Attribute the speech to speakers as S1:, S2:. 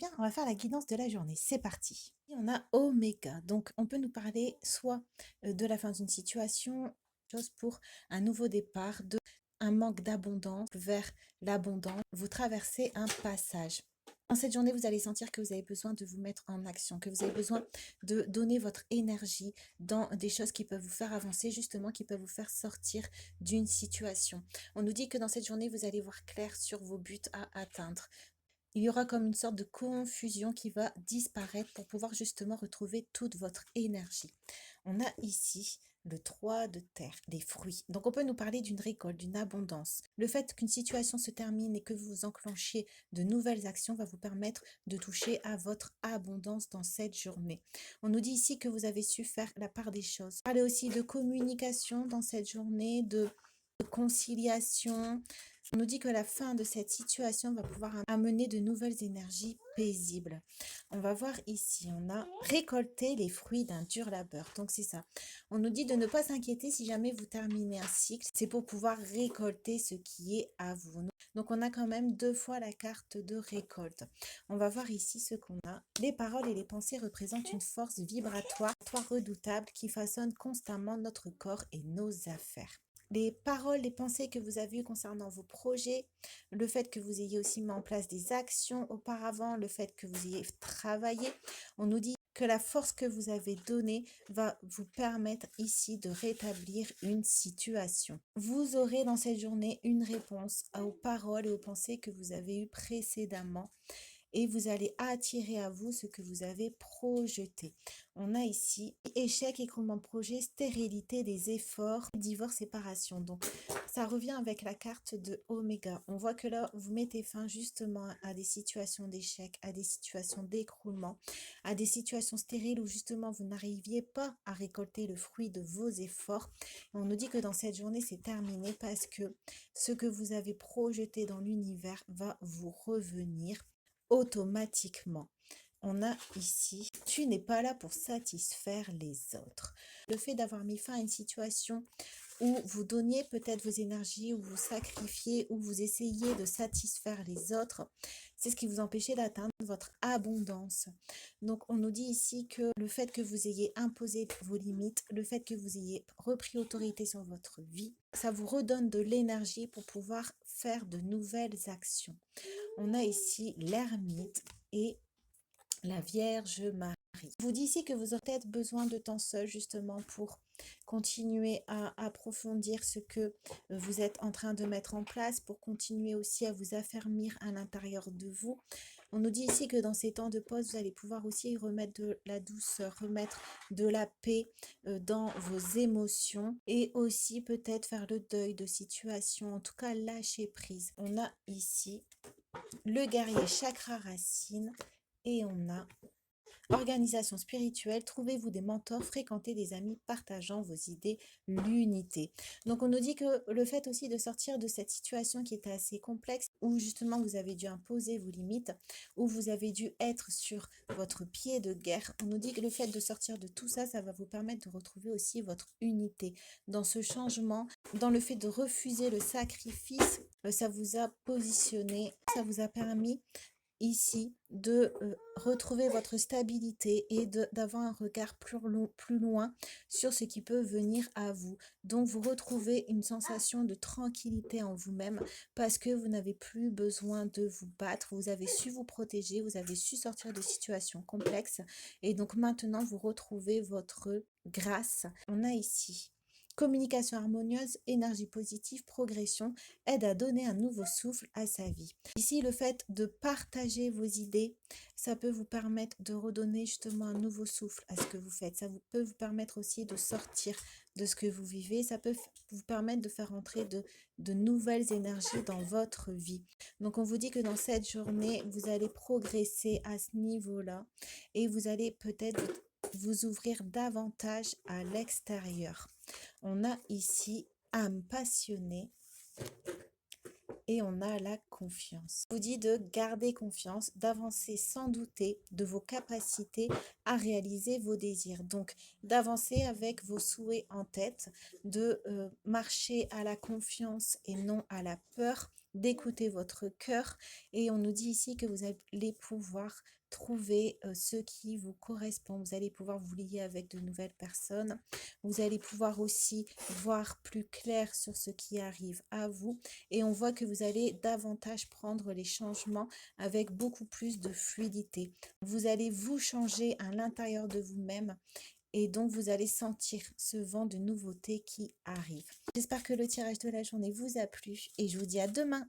S1: Bien, on va faire la guidance de la journée. C'est parti. Et on a Oméga. Donc, on peut nous parler soit de la fin d'une situation, chose pour un nouveau départ, de un manque d'abondance vers l'abondance. Vous traversez un passage. Dans cette journée, vous allez sentir que vous avez besoin de vous mettre en action, que vous avez besoin de donner votre énergie dans des choses qui peuvent vous faire avancer, justement, qui peuvent vous faire sortir d'une situation. On nous dit que dans cette journée, vous allez voir clair sur vos buts à atteindre. Il y aura comme une sorte de confusion qui va disparaître pour pouvoir justement retrouver toute votre énergie. On a ici le 3 de terre, les fruits. Donc on peut nous parler d'une récolte, d'une abondance. Le fait qu'une situation se termine et que vous enclenchiez de nouvelles actions va vous permettre de toucher à votre abondance dans cette journée. On nous dit ici que vous avez su faire la part des choses. Parlez aussi de communication dans cette journée, de conciliation. On nous dit que la fin de cette situation va pouvoir amener de nouvelles énergies paisibles. On va voir ici, on a récolté les fruits d'un dur labeur. Donc c'est ça. On nous dit de ne pas s'inquiéter si jamais vous terminez un cycle. C'est pour pouvoir récolter ce qui est à vous. Donc on a quand même deux fois la carte de récolte. On va voir ici ce qu'on a. Les paroles et les pensées représentent une force vibratoire redoutable qui façonne constamment notre corps et nos affaires. Les paroles, les pensées que vous avez eues concernant vos projets, le fait que vous ayez aussi mis en place des actions auparavant, le fait que vous ayez travaillé, on nous dit que la force que vous avez donnée va vous permettre ici de rétablir une situation. Vous aurez dans cette journée une réponse aux paroles et aux pensées que vous avez eues précédemment et vous allez attirer à vous ce que vous avez projeté. On a ici échec, écroulement de projet, stérilité des efforts, divorce, séparation. Donc, ça revient avec la carte de Oméga. On voit que là, vous mettez fin justement à des situations d'échec, à des situations d'écroulement, à des situations stériles où justement vous n'arriviez pas à récolter le fruit de vos efforts. Et on nous dit que dans cette journée, c'est terminé parce que ce que vous avez projeté dans l'univers va vous revenir automatiquement. On a ici, tu n'es pas là pour satisfaire les autres. Le fait d'avoir mis fin à une situation où vous donniez peut-être vos énergies, où vous sacrifiez, où vous essayez de satisfaire les autres, c'est ce qui vous empêchait d'atteindre votre abondance. Donc on nous dit ici que le fait que vous ayez imposé vos limites, le fait que vous ayez repris autorité sur votre vie, ça vous redonne de l'énergie pour pouvoir faire de nouvelles actions. On a ici l'ermite et la Vierge Marie. Je vous dis ici que vous aurez peut-être besoin de temps seul justement pour continuer à approfondir ce que vous êtes en train de mettre en place, pour continuer aussi à vous affermir à l'intérieur de vous. On nous dit ici que dans ces temps de pause, vous allez pouvoir aussi remettre de la douceur, remettre de la paix dans vos émotions et aussi peut-être faire le deuil de situations, en tout cas lâcher prise. On a ici le guerrier chakra racine et on a organisation spirituelle, trouvez-vous des mentors, fréquentez des amis partageant vos idées, l'unité. Donc on nous dit que le fait aussi de sortir de cette situation qui était assez complexe, où justement vous avez dû imposer vos limites, où vous avez dû être sur votre pied de guerre, on nous dit que le fait de sortir de tout ça, ça va vous permettre de retrouver aussi votre unité. Dans ce changement, dans le fait de refuser le sacrifice, ça vous a positionné, ça vous a permis ici de retrouver votre stabilité et d'avoir un regard plus loin sur ce qui peut venir à vous. Donc vous retrouvez une sensation de tranquillité en vous-même parce que vous n'avez plus besoin de vous battre, vous avez su vous protéger, vous avez su sortir de situations complexes et donc maintenant vous retrouvez votre grâce. On a ici communication harmonieuse, énergie positive, progression, aide à donner un nouveau souffle à sa vie. Ici, le fait de partager vos idées, ça peut vous permettre de redonner justement un nouveau souffle à ce que vous faites. Ça peut vous permettre aussi de sortir de ce que vous vivez. Ça peut vous permettre de faire entrer de nouvelles énergies dans votre vie. Donc, on vous dit que dans cette journée, vous allez progresser à ce niveau-là et vous allez peut-être vous ouvrir davantage à l'extérieur. On a ici âme passionnée et on a la confiance. Je vous dis de garder confiance, d'avancer sans douter de vos capacités à réaliser vos désirs. Donc, d'avancer avec vos souhaits en tête, de marcher à la confiance et non à la peur, d'écouter votre cœur. Et on nous dit ici que vous allez pouvoir trouver ce qui vous correspond. Vous allez pouvoir vous lier avec de nouvelles personnes. Vous allez pouvoir aussi voir plus clair sur ce qui arrive à vous. Et on voit que vous allez davantage prendre les changements avec beaucoup plus de fluidité. Vous allez vous changer à l'intérieur de vous-même. Et donc, vous allez sentir ce vent de nouveauté qui arrive. J'espère que le tirage de la journée vous a plu et je vous dis à demain.